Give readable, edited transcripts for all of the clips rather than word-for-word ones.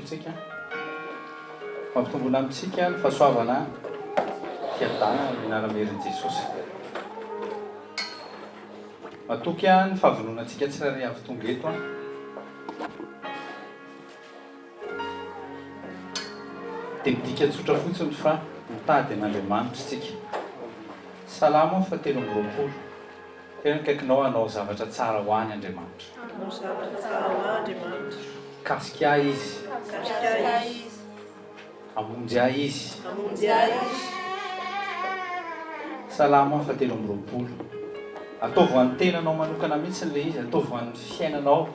tsika mampitomboana amintsika ny fahasoavana fiadana mianara-merin' Jesosy matoky ny fahavononantsika tsirairay avy tonga eto dia midika tsotra fotsiny fa mitady an'Andriamanitra tsika salamo fa 3:20 tena kaikinao anao zavatra tsara ho any Andriamanitra kasika izy amonjy ahy izy salamo fa 3:20 ataovy an'ny tenanao manokana mihitsy le izy ataovy an'ny fiainanao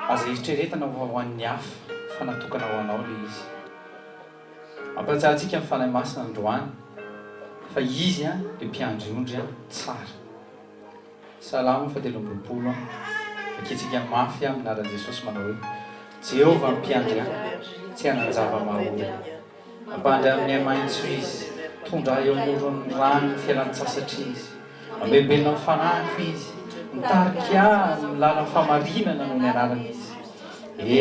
aza eritreretana ho an'ny hafa fa natokana ho anao le izy ampatsahitsika ny fanahy masina androany fa izy dia mpiandriondry tsara salamo fa 3:20 aketsika mafy aminaran'i Jesosy manao hoe Jehova mpiandry tsy hananjava maholo ampandry amin'ny maitso izy tondra eo amoron'ny rano ny fialan-tsasatra izy ambebelona mifanahiko izy mitarika ny lalan'ny famarinana noho ny anarana izy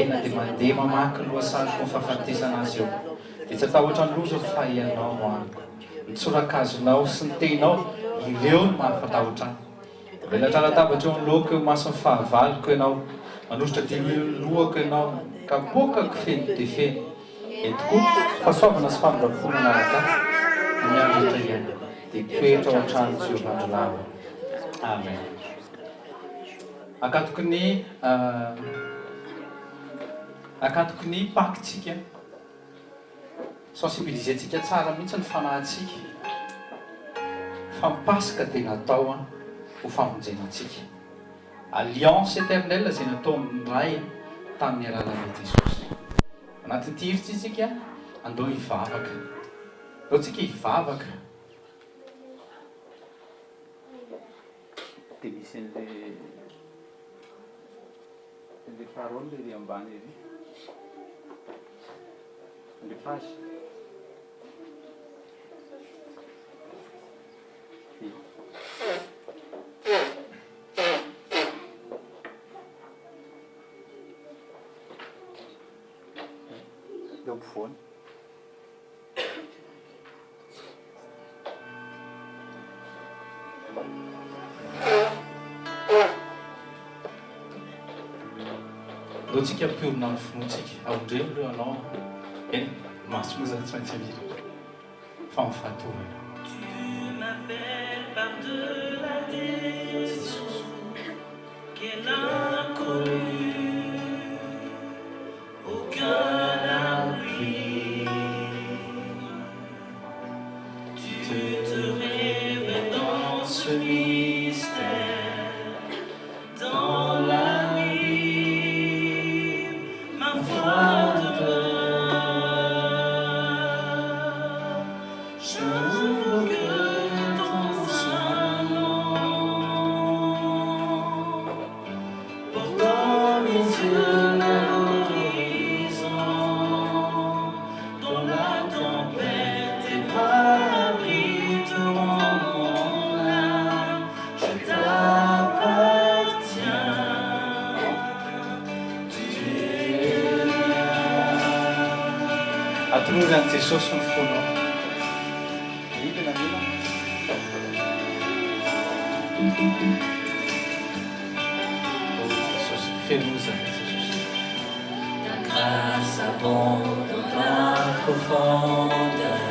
ena dia mandeha mamaky ny lohasaryko ny fahafatesana azy eo dia tsy atahotra ny loza fahianao moaniko ny tsorakazonao sy ny tenao ireo no mahafatahotra ahy velatra latabatra eo ny loaka eo mason'ny fahavaloko ianao manositra dilohako ianao ka bokako feno dia feno tokoa fahasoavana sy famindrafona anaraka ny andro rehetra ihany dia toetra ao an-trano Jehovah androlava amen akatoko ny pakitsika sensibilisentsika tsara mihitsy ny fanahintsika fampasika dia natao ho famonjenantsika alliance éternelle izay natao amin'ny ray tamin'ny alalan'i Jesosy anatin'ny tiritsy isika andao hivavaka andaontsika hivavaka dia misy an'le parole le ambany ery le page deu ampovoany andaontsika mpiorona ny finoantsika aondremo reo anao eny maso moa zany tsy maintsy mira fa mifatohana atoloran'i Jesosy ny fonao hidina mila Jesosy fenozana Jesosy Ta grâce abonde dans la profondeur,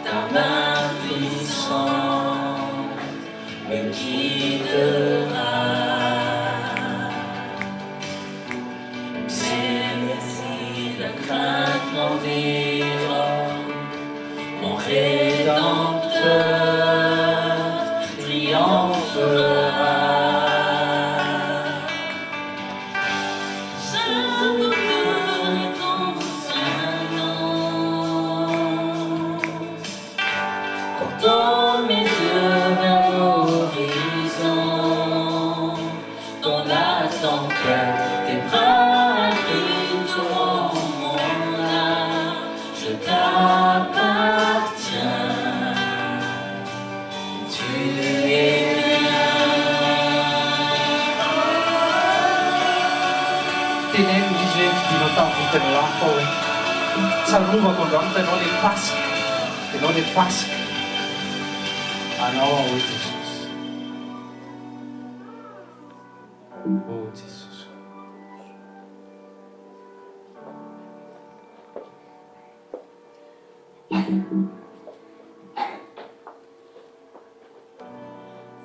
ta main puissante me guidera. Mon Rédempteur triomphera. J'invoquerai ton saint nom, portant mes yeux vers l'horizon. Dans la tempête, tes bras abritent mon âme. Je t'appartiens, tu es mien. Tenez, disait fidinao tamin'ny vitany lafa hoe tsarovako androany tanao le pasika ianao le pasika anao hoe Jesosy oh Jesosy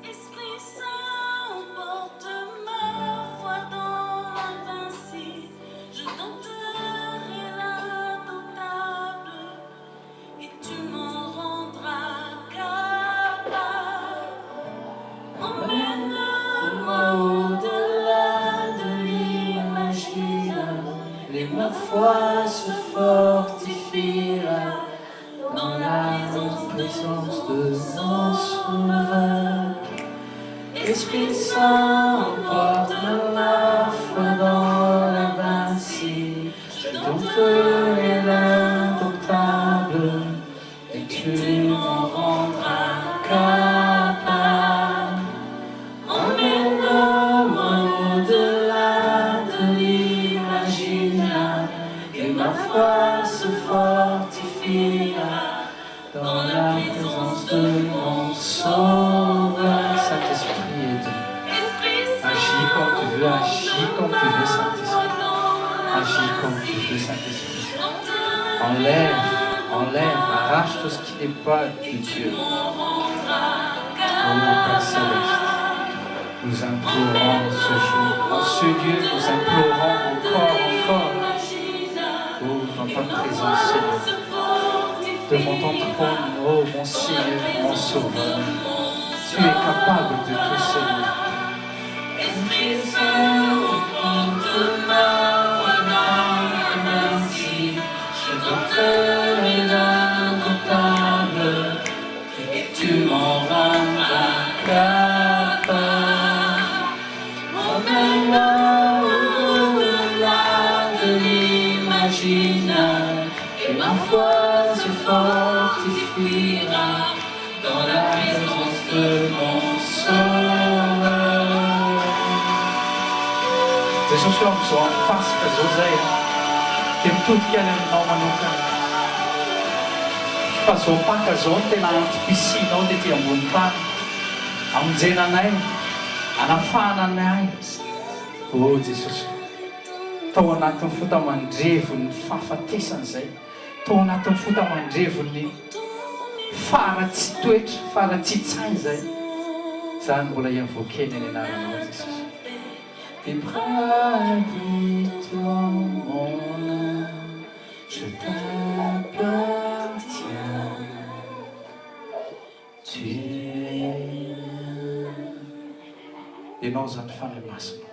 Esprit Saint, porte ma foi dans l'invincible. Je tenterai l'indoctable et tu m'en rendras capable. Emmène-moi au-delà de l'imaginable et ma foi se fortifiera dans la présence de mon Sauveur. Esprit Saint, porte ma foi dans l'invincible. Je tenterai l'indoctable et tu m'en rendras capable. Emmène-moi au-delà de l'imaginable et ma foi se fortifiera dans la présence de mon Sauveur. Saint-Esprit est Dieu. Agis comme tu veux, agis comme tu veux, Saint-Esprit. Agis comme tu veux, Saint-Esprit. Enlève, arrache tout ce qui n'est pas de Dieu. Oh Père Céleste, nous implorons ce jour, en ce lieu, nous implorons encore, oh, dans ta présence, Seigneur, devant ton trône, oh mon Seigneur, mon Sauveur. Tu es capable de tout, Seigneur. Esprit Saint, porte ma foi dans l'invincible. Je tenterai l'indoctable et tu m'en rendras capable. Emmène-moi au-delà de l'imaginable et ma foi se fortifiera dans la présence de mon Sauveur. Jesus, eu abençoo, faça para José. Tem tudo que ele não manuca. Faço para ontem na piscina onde tinha montanha. Aonde nanay, anafananay. Oh Jesus. Tao anatin'ny fotamandrevon'ny fahafatesana izay. Tao anatin'ny fotamandrevon'ny faratsy toetra, faratsy tsay izay. Zany mbola invoqué ny anaranao Jesus. Tes bras de toi, mon âme, je t'appartiens. Tu es Ianao zany fanahy masina.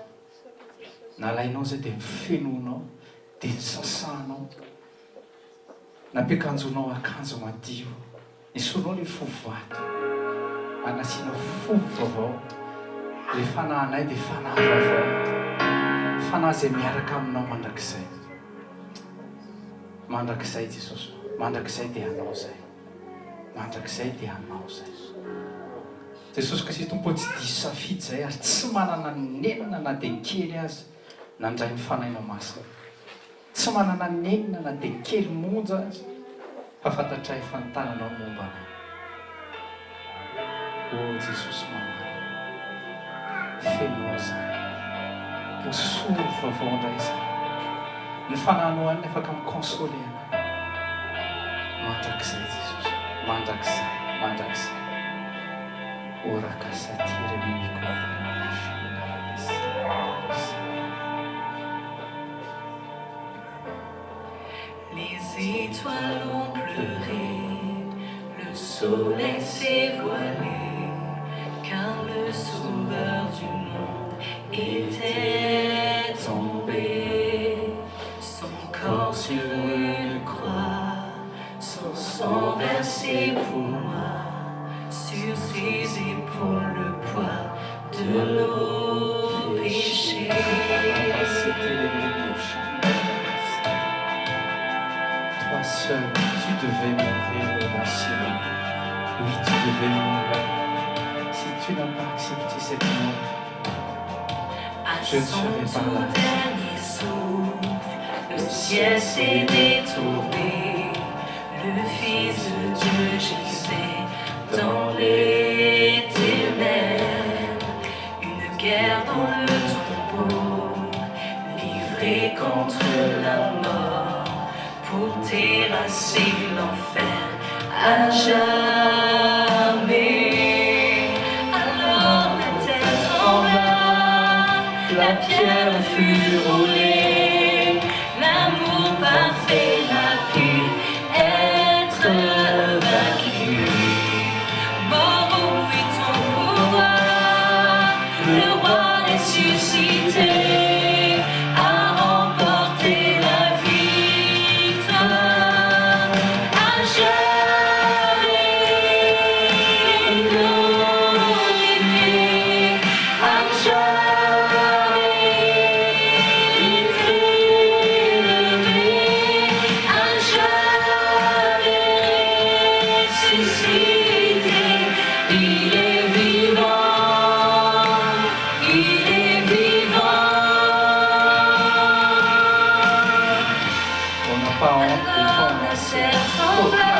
Nalainao zay dia mifenonao, dia nisasanao. Nampiakanjonao akanjo madio. Isoanao ilay fovato. Anasianao fo vaovao. Ilay fanahinay dia fanahy vaovao. Fanahy izay miaraka aminao mandrakizay. Mandrakizay Jesosy. Mandrakizay dia anao zay. Mandrakizay dia anao zay. Jesosy kasi tompo tsy diso safidy zay ary tsy manana nenina na dia kely azy nandray ny fanahinao masina. Tsy manana nenina na dia kely monja azy fa fantatray fa ny tananao momba anao. Oh Jesosy mamay. Fenao zay. Posoro vaovao indray zay. Ny fanahinao any afaka mikonsole anao. Mandrakizay Jesosy. Mandrakizay. Mandrakizay. Ora kasatira mimiko. Les étoiles ont pleuré, le soleil s'est voilé, car le sauveur du monde était tombé. Son corps sur une croix, son sang versé pour moi, sur ses épaules le poids de nos péchés. Toi seul, tu devais mourir, mon Seigneur. Oui, tu devais mourir. Si tu n'as pas accepté cette mort, À je ne son serai pas là. tout dernier souffle, le ciel s'est détourné, le Fils de Dieu gisait dans les ténèbres, une guerre dans le tombeau, livrée contre la mort, pour terrasser l'enfer à jamais. Alors la terre trembla, la pierre fut roulée, l'amour parfait n'a pu être vaincu. Mort, où est ton pouvoir? Le roi ressuscité a remporté la victoire. À jamais glorifié, à jamais élevé, à jamais ressuscité. Il est vivant, il est vivant. On n'a pas honte de Alors toi. la serre trembla,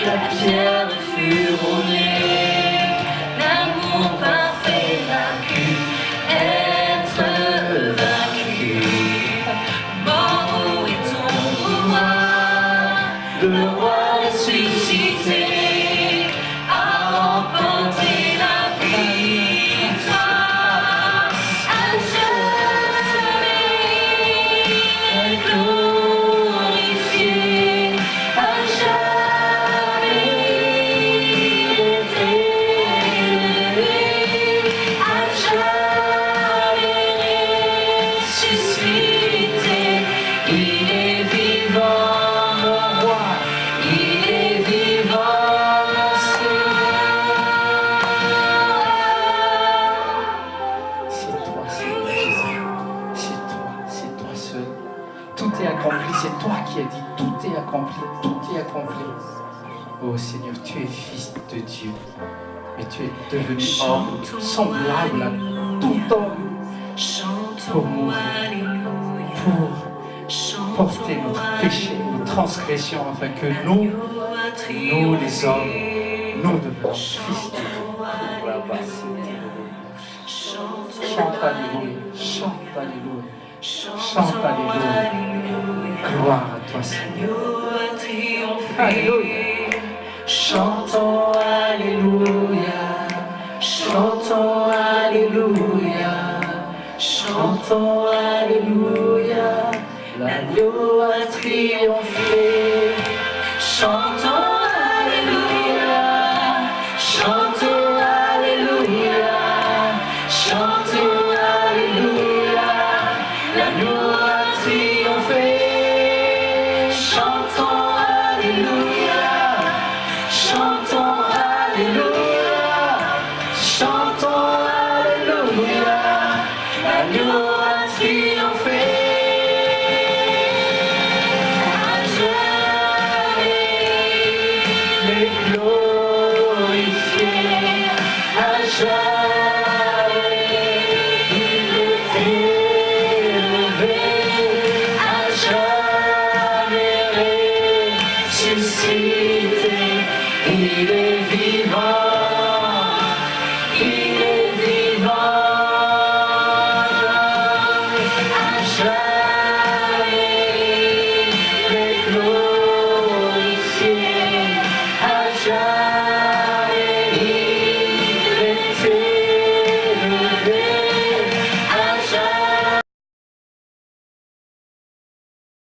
la pierre fut roulée, l'amour parfait n'a pu être vaincu. Mort, où est ton pouvoir? Le roi ressuscité a remporté la victoire. À jamais glorifié, à jamais élevé, à jamais ressuscité. Il est vivant, mon roi, il est vivant, mon C'est toi seul, Jésus. C'est toi seul. Tout est accompli. C'est toi qui as dit tout est accompli. Tout est accompli. Oh Seigneur, tu es fils de Dieu. Mais tu es devenu homme semblable à tout homme pour mourir, pour porter notre péché, nos transgressions, afin que nous les hommes, nous devenions fils de Dieu. Chante Alléluia, chante Alléluia, chante Alléluia. Gloire à toi, Seigneur. Alléluia. Chantons Alléluia, chantons Alléluia, chantons Alléluia, l'agneau a triomphé. Chantons Alléluia, chantons Alléluia, chantons Alléluia, l'agneau a triomphé. Chantons Alléluia, chantons Alléluia, chantons Alléluia, l'agneau a triomphé.